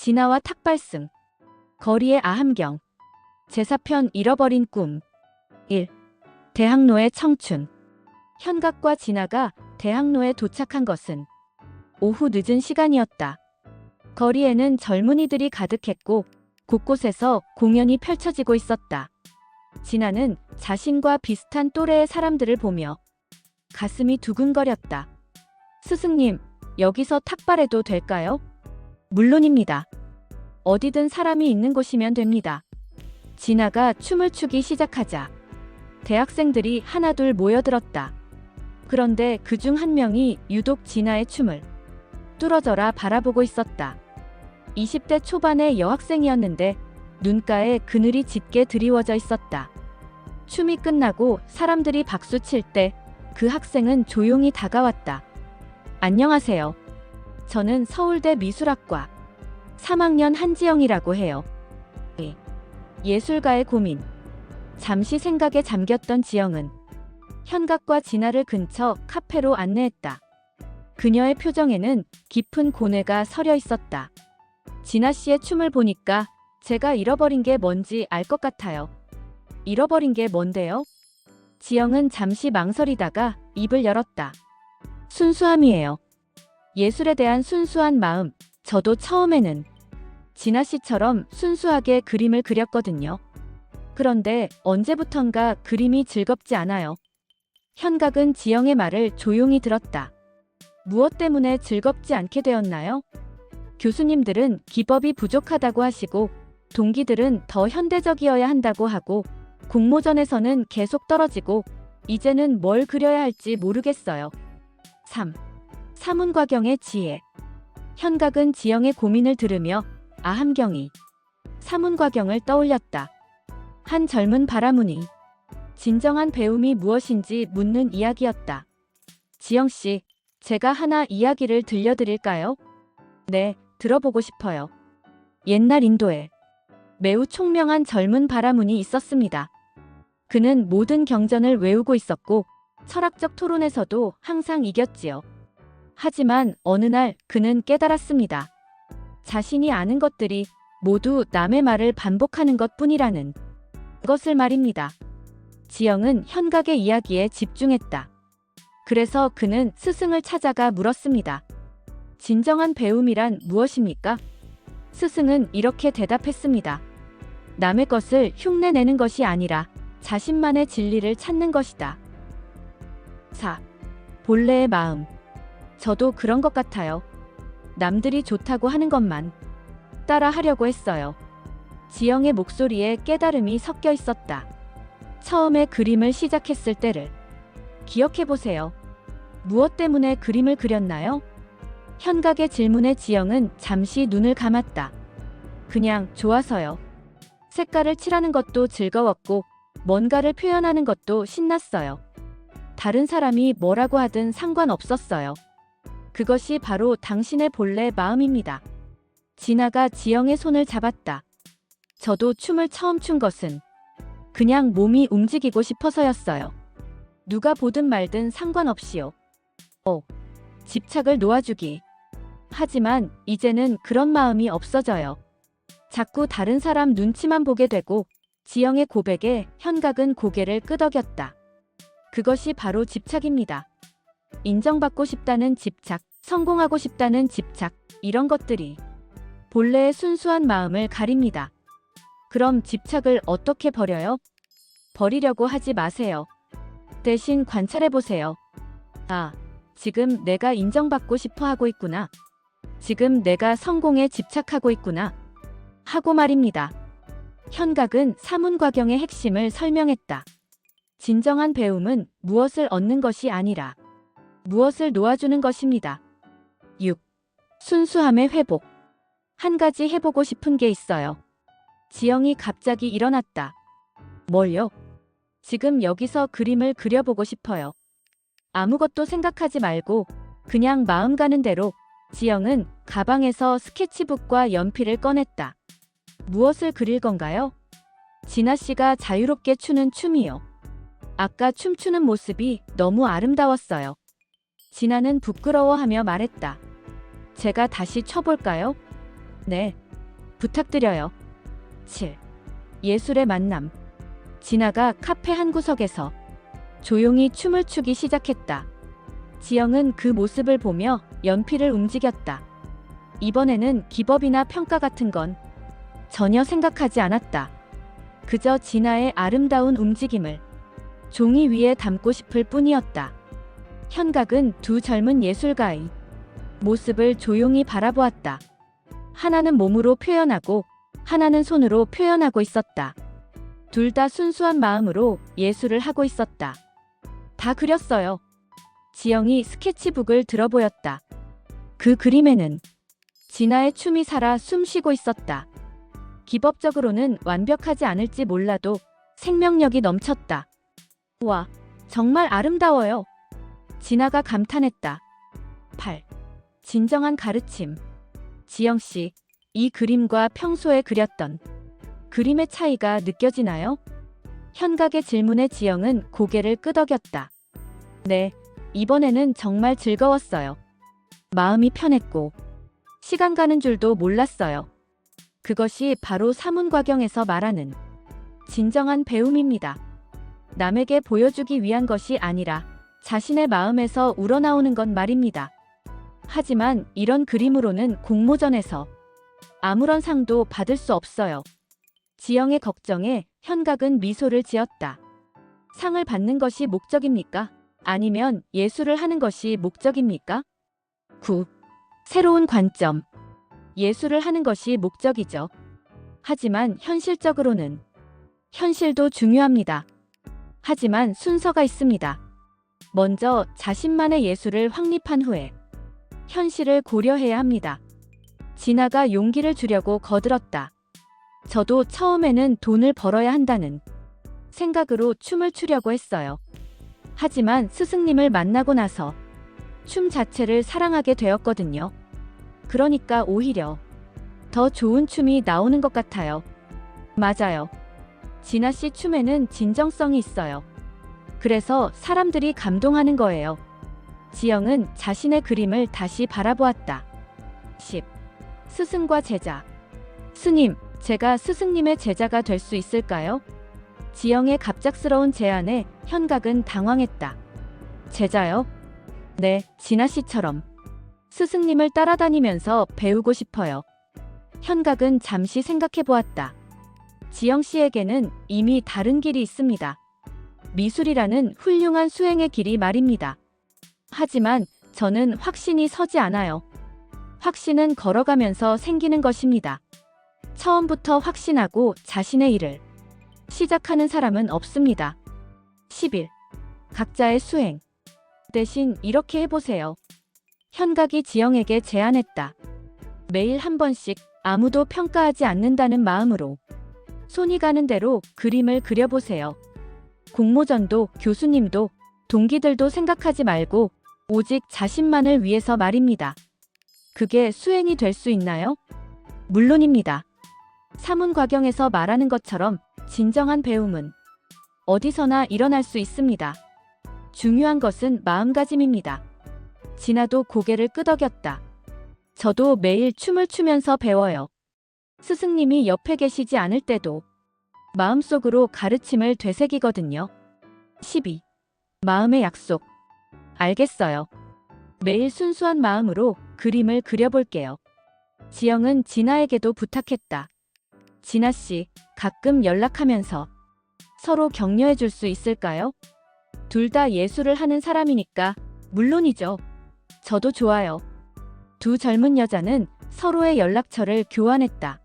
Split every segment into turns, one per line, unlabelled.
진아와 탁발승. 거리의 아함경. 제4편 잃어버린 꿈. 1. 대학로의 청춘. 현각과 진아가 대학로에 도착한 것은 오후 늦은 시간이었다. 거리에는 젊은이들이 가득했고 곳곳에서 공연이 펼쳐지고 있었다. 진아는 자신과 비슷한 또래의 사람들을 보며 가슴이 두근거렸다. 스승님, 여기서 탁발해도 될까요? 물론입니다. 어디든 사람이 있는 곳이면 됩니다. 진아가 춤을 추기 시작하자 대학생들이 하나둘 모여들었다. 그런데 그중 한 명이 유독 진아의 춤을 뚫어져라 바라보고 있었다. 20대 초반의 여학생이었는데 눈가에 그늘이 짙게 드리워져 있었다. 춤이 끝나고 사람들이 박수칠 때 그 학생은 조용히 다가왔다. 안녕하세요. 저는 서울대 미술학과 3학년 한지영이라고 해요. 예술가의 고민. 잠시 생각에 잠겼던 지영은 현각과 진아를 근처 카페로 안내했다. 그녀의 표정에는 깊은 고뇌가 서려 있었다. 진아 씨의 춤을 보니까 제가 잃어버린 게 뭔지 알 것 같아요. 잃어버린 게 뭔데요? 지영은 잠시 망설이다가 입을 열었다. 순수함이에요. 예술에 대한 순수한 마음. 저도 처음에는 진아 씨처럼 순수하게 그림을 그렸거든요. 그런데 언제부턴가 그림이 즐겁지 않아요. 현각은 지영의 말을 조용히 들었다. 무엇 때문에 즐겁지 않게 되었나요? 교수님들은 기법이 부족하다고 하시고 동기들은 더 현대적이어야 한다고 하고 공모전에서는 계속 떨어지고 이제는 뭘 그려야 할지 모르겠어요. 3. 사문과경의 지혜. 현각은 지영의 고민을 들으며 아함경이 사문과경을 떠올렸다. 한 젊은 바라문이 진정한 배움이 무엇인지 묻는 이야기였다. 지영씨, 제가 하나 이야기를 들려드릴까요? 네, 들어보고 싶어요. 옛날 인도에 매우 총명한 젊은 바라문이 있었습니다. 그는 모든 경전을 외우고 있었고 철학적 토론에서도 항상 이겼지요. 하지만 어느 날 그는 깨달았습니다. 자신이 아는 것들이 모두 남의 말을 반복하는 것뿐이라는 것을 말입니다. 지영은 현각의 이야기에 집중했다. 그래서 그는 스승을 찾아가 물었습니다. 진정한 배움이란 무엇입니까? 스승은 이렇게 대답했습니다. 남의 것을 흉내내는 것이 아니라 자신만의 진리를 찾는 것이다. 4. 본래의 마음. 저도 그런 것 같아요. 남들이 좋다고 하는 것만 따라 하려고 했어요. 지영의 목소리에 깨달음이 섞여 있었다. 처음에 그림을 시작했을 때를 기억해보세요. 무엇 때문에 그림을 그렸나요? 현각의 질문에 지영은 잠시 눈을 감았다. 그냥 좋아서요. 색깔을 칠하는 것도 즐거웠고 뭔가를 표현하는 것도 신났어요. 다른 사람이 뭐라고 하든 상관없었어요. 그것이 바로 당신의 본래 마음입니다. 진아가 지영의 손을 잡았다. 저도 춤을 처음 춘 것은 그냥 몸이 움직이고 싶어서였어요. 누가 보든 말든 상관없이요. 집착을 놓아주기. 하지만 이제는 그런 마음이 없어져요. 자꾸 다른 사람 눈치만 보게 되고 지영의 고백에 현각은 고개를 끄덕였다. 그것이 바로 집착입니다. 인정받고 싶다는 집착, 성공하고 싶다는 집착, 이런 것들이 본래의 순수한 마음을 가립니다. 그럼 집착을 어떻게 버려요? 버리려고 하지 마세요. 대신 관찰해보세요. 아, 지금 내가 인정받고 싶어 하고 있구나. 지금 내가 성공에 집착하고 있구나. 하고 말입니다. 현각은 사문과경의 핵심을 설명했다. 진정한 배움은 무엇을 얻는 것이 아니라 무엇을 놓아주는 것입니다. 6. 순수함의 회복. 한 가지 해보고 싶은 게 있어요. 지영이 갑자기 일어났다. 뭘요? 지금 여기서 그림을 그려보고 싶어요. 아무것도 생각하지 말고 그냥 마음 가는 대로. 지영은 가방에서 스케치북과 연필을 꺼냈다. 무엇을 그릴 건가요? 진아 씨가 자유롭게 추는 춤이요. 아까 춤추는 모습이 너무 아름다웠어요. 진아는 부끄러워하며 말했다. 제가 다시 춰볼까요? 네, 부탁드려요. 7. 예술의 만남. 진아가 카페 한 구석에서 조용히 춤을 추기 시작했다. 지영은 그 모습을 보며 연필을 움직였다. 이번에는 기법이나 평가 같은 건 전혀 생각하지 않았다. 그저 진아의 아름다운 움직임을 종이 위에 담고 싶을 뿐이었다. 현각은 두 젊은 예술가의 모습을 조용히 바라보았다. 하나는 몸으로 표현하고 하나는 손으로 표현하고 있었다. 둘 다 순수한 마음으로 예술을 하고 있었다. 다 그렸어요. 지영이 스케치북을 들어보였다. 그 그림에는 진아의 춤이 살아 숨쉬고 있었다. 기법적으로는 완벽하지 않을지 몰라도 생명력이 넘쳤다. 와, 정말 아름다워요. 진아가 감탄했다. 8. 진정한 가르침. 지영씨, 이 그림과 평소에 그렸던 그림의 차이가 느껴지나요? 현각의 질문에 지영은 고개를 끄덕였다. 네, 이번에는 정말 즐거웠어요. 마음이 편했고 시간 가는 줄도 몰랐어요. 그것이 바로 사문과경에서 말하는 진정한 배움입니다. 남에게 보여주기 위한 것이 아니라 자신의 마음에서 우러나오는 것 말입니다. 하지만 이런 그림으로는 공모전에서 아무런 상도 받을 수 없어요. 지영의 걱정에 현각은 미소를 지었다. 상을 받는 것이 목적입니까? 아니면 예술을 하는 것이 목적입니까? 9. 새로운 관점. 예술을 하는 것이 목적이죠. 하지만 현실적으로는 현실도 중요합니다. 하지만 순서가 있습니다. 먼저 자신만의 예술을 확립한 후에 현실을 고려해야 합니다. 진아가 용기를 주려고 거들었다. 저도 처음에는 돈을 벌어야 한다는 생각으로 춤을 추려고 했어요. 하지만 스승님을 만나고 나서 춤 자체를 사랑하게 되었거든요. 그러니까 오히려 더 좋은 춤이 나오는 것 같아요. 맞아요. 진아 씨 춤에는 진정성이 있어요. 그래서 사람들이 감동하는 거예요. 지영은 자신의 그림을 다시 바라보았다. 10. 스승과 제자. 스님, 제가 스승님의 제자가 될 수 있을까요? 지영의 갑작스러운 제안에 현각은 당황했다. 제자요? 네, 진아 씨처럼 스승님을 따라다니면서 배우고 싶어요. 현각은 잠시 생각해 보았다. 지영 씨에게는 이미 다른 길이 있습니다. 미술이라는 훌륭한 수행의 길이 말입니다. 하지만 저는 확신이 서지 않아요. 확신은 걸어가면서 생기는 것입니다. 처음부터 확신하고 자신의 일을 시작하는 사람은 없습니다. 11. 각자의 수행. 대신 이렇게 해보세요. 현각이 지영에게 제안했다. 매일 한 번씩 아무도 평가하지 않는다는 마음으로 손이 가는 대로 그림을 그려보세요. 공모전도 교수님도 동기들도 생각하지 말고 오직 자신만을 위해서 말입니다. 그게 수행이 될 수 있나요? 물론입니다. 사문과경에서 말하는 것처럼 진정한 배움은 어디서나 일어날 수 있습니다. 중요한 것은 마음가짐입니다. 진아도 고개를 끄덕였다. 저도 매일 춤을 추면서 배워요. 스승님이 옆에 계시지 않을 때도 마음속으로 가르침을 되새기거든요. 12. 마음의 약속. 알겠어요. 매일 순수한 마음으로 그림을 그려볼게요. 지영은 진아에게도 부탁했다. 진아 씨, 가끔 연락하면서 서로 격려해 줄 수 있을까요? 둘 다 예술을 하는 사람이니까 물론이죠. 저도 좋아요. 두 젊은 여자는 서로의 연락처를 교환했다.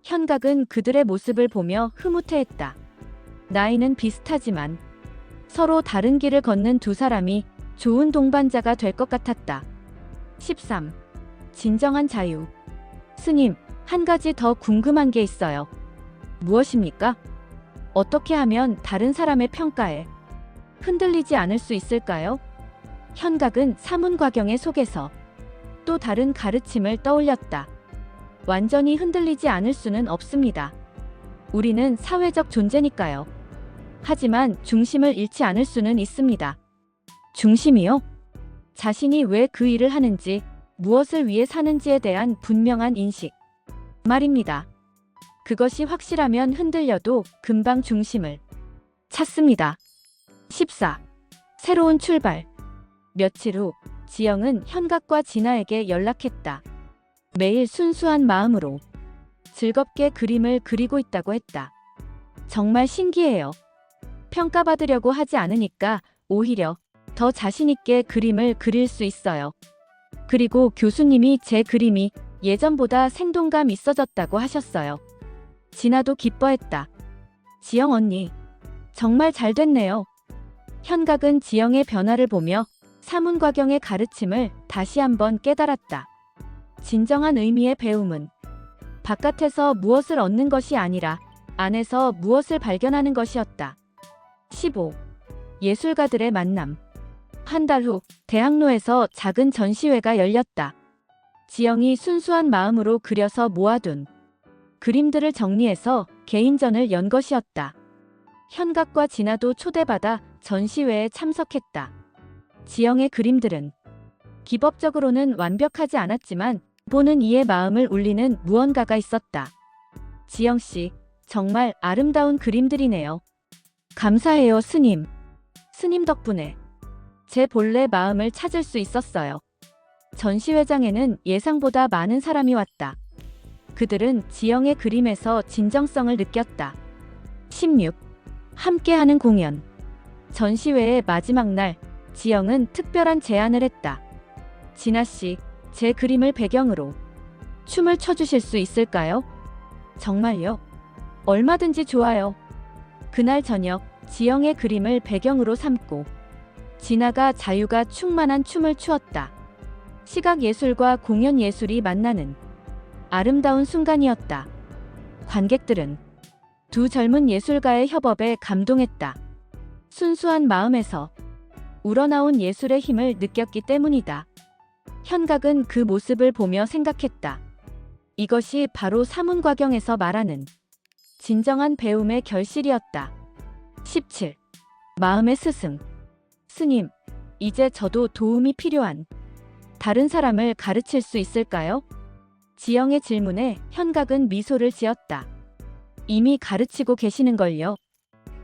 현각은 그들의 모습을 보며 흐뭇해했다. 나이는 비슷하지만 서로 다른 길을 걷는 두 사람이 좋은 동반자가 될 것 같았다. 13. 진정한 자유. 스님, 한 가지 더 궁금한 게 있어요. 무엇입니까? 어떻게 하면 다른 사람의 평가에 흔들리지 않을 수 있을까요? 현각은 사문과경의 속에서 또 다른 가르침을 떠올렸다. 완전히 흔들리지 않을 수는 없습니다. 우리는 사회적 존재니까요. 하지만 중심을 잃지 않을 수는 있습니다. 중심이요? 자신이 왜 그 일을 하는지, 무엇을 위해 사는지에 대한 분명한 인식. 말입니다. 그것이 확실하면 흔들려도 금방 중심을 찾습니다. 14. 새로운 출발. 며칠 후 지영은 현각과 진아에게 연락했다. 매일 순수한 마음으로 즐겁게 그림을 그리고 있다고 했다. 정말 신기해요. 평가받으려고 하지 않으니까 오히려 더 자신있게 그림을 그릴 수 있어요. 그리고 교수님이 제 그림이 예전보다 생동감 있어졌다고 하셨어요. 진아도 기뻐했다. 지영 언니, 정말 잘 됐네요. 현각은 지영의 변화를 보며 사문과경의 가르침을 다시 한번 깨달았다. 진정한 의미의 배움은 바깥에서 무엇을 얻는 것이 아니라 안에서 무엇을 발견하는 것이었다. 15. 예술가들의 만남. 한 달 후 대학로에서 작은 전시회가 열렸다. 지영이 순수한 마음으로 그려서 모아둔 그림들을 정리해서 개인전을 연 것이었다. 현각과 진아도 초대받아 전시회에 참석했다. 지영의 그림들은 기법적으로는 완벽하지 않았지만 보는 이의 마음을 울리는 무언가가 있었다. 지영 씨, 정말 아름다운 그림들이네요. 감사해요, 스님. 스님 덕분에 제 본래 마음을 찾을 수 있었어요. 전시회장에는 예상보다 많은 사람이 왔다. 그들은 지영의 그림에서 진정성을 느꼈다. 16. 함께하는 공연. 전시회의 마지막 날, 지영은 특별한 제안을 했다. 진아 씨, 제 그림을 배경으로 춤을 춰주실 수 있을까요? 정말요? 얼마든지 좋아요. 그날 저녁, 지영의 그림을 배경으로 삼고 진아가 자유가 충만한 춤을 추었다. 시각예술과 공연예술이 만나는 아름다운 순간이었다. 관객들은 두 젊은 예술가의 협업에 감동했다. 순수한 마음에서 우러나온 예술의 힘을 느꼈기 때문이다. 현각은 그 모습을 보며 생각했다. 이것이 바로 사문과경에서 말하는 진정한 배움의 결실이었다. 17. 마음의 스승. 스님, 이제 저도 도움이 필요한 다른 사람을 가르칠 수 있을까요? 지영의 질문에 현각은 미소를 지었다. 이미 가르치고 계시는걸요.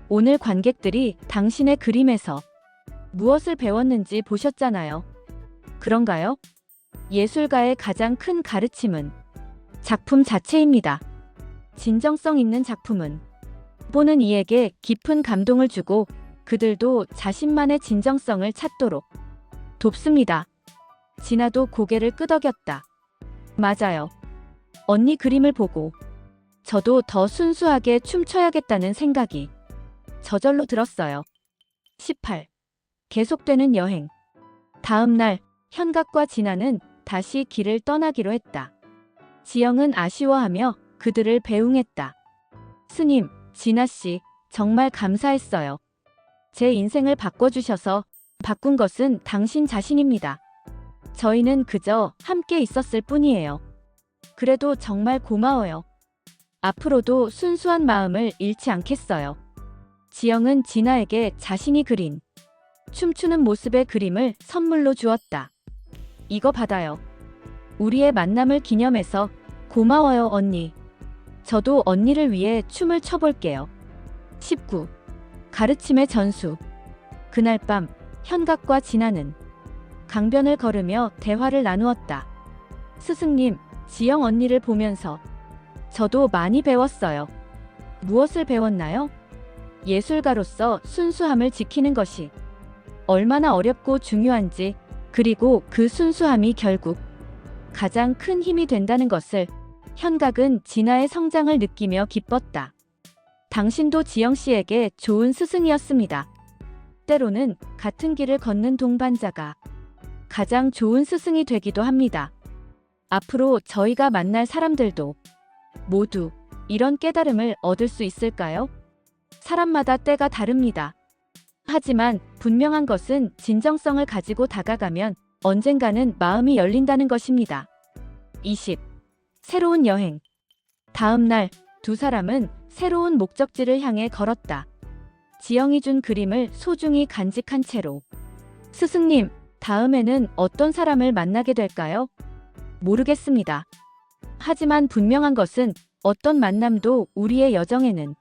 오늘 관객들이 당신의 그림에서 무엇을 배웠는지 보셨잖아요. 그런가요? 예술가의 가장 큰 가르침은 작품 자체입니다. 진정성 있는 작품은 보는 이에게 깊은 감동을 주고 그들도 자신만의 진정성을 찾도록 돕습니다. 진아도 고개를 끄덕였다. 맞아요. 언니 그림을 보고 저도 더 순수하게 춤춰야겠다는 생각이 저절로 들었어요. 18. 계속되는 여행. 다음 날 현각과 진아는 다시 길을 떠나기로 했다. 지영은 아쉬워하며 그들을 배웅했다. 스님, 진아 씨, 정말 감사했어요. 제 인생을 바꿔주셔서 바꾼 것은 당신 자신입니다. 저희는 그저 함께 있었을 뿐이에요. 그래도 정말 고마워요. 앞으로도 순수한 마음을 잃지 않겠어요. 지영은 진아에게 자신이 그린 춤추는 모습의 그림을 선물로 주었다. 이거 받아요. 우리의 만남을 기념해서 고마워요, 언니. 저도 언니를 위해 춤을 춰볼게요. 19. 가르침의 전수. 그날 밤 현각과 진아는 강변을 걸으며 대화를 나누었다. 스승님, 지영 언니를 보면서 저도 많이 배웠어요. 무엇을 배웠나요? 예술가로서 순수함을 지키는 것이 얼마나 어렵고 중요한지, 그리고 그 순수함이 결국 가장 큰 힘이 된다는 것을. 현각은 진아의 성장을 느끼며 기뻤다. 당신도 지영 씨에게 좋은 스승이었습니다. 때로는 같은 길을 걷는 동반자가 가장 좋은 스승이 되기도 합니다. 앞으로 저희가 만날 사람들도 모두 이런 깨달음을 얻을 수 있을까요? 사람마다 때가 다릅니다. 하지만 분명한 것은 진정성을 가지고 다가가면 언젠가는 마음이 열린다는 것입니다. 20. 새로운 여행. 다음 날 두 사람은 새로운 목적지를 향해 걸었다. 지영이 준 그림을 소중히 간직한 채로. 스승님, 다음에는 어떤 사람을 만나게 될까요? 모르겠습니다. 하지만 분명한 것은 어떤 만남도 우리의 여정에는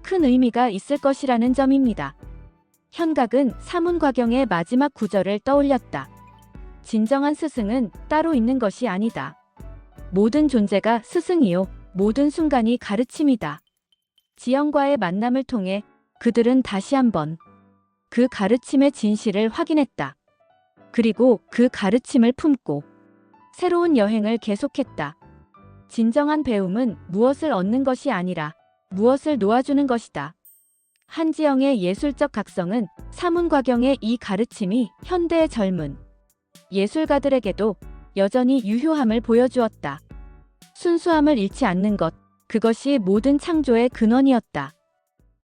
큰 의미가 있을 것이라는 점입니다. 현각은 사문과경의 마지막 구절을 떠올렸다. 진정한 스승은 따로 있는 것이 아니다. 모든 존재가 스승이요, 모든 순간이 가르침이다. 지영과의 만남을 통해 그들은 다시 한번 그 가르침의 진실을 확인했다. 그리고 그 가르침을 품고 새로운 여행을 계속했다. 진정한 배움은 무엇을 얻는 것이 아니라 무엇을 놓아주는 것이다. 한지영의 예술적 각성은 사문과경의 이 가르침이 현대의 젊은 예술가들에게도 여전히 유효함을 보여주었다. 순수함을 잃지 않는 것, 그것이 모든 창조의 근원이었다.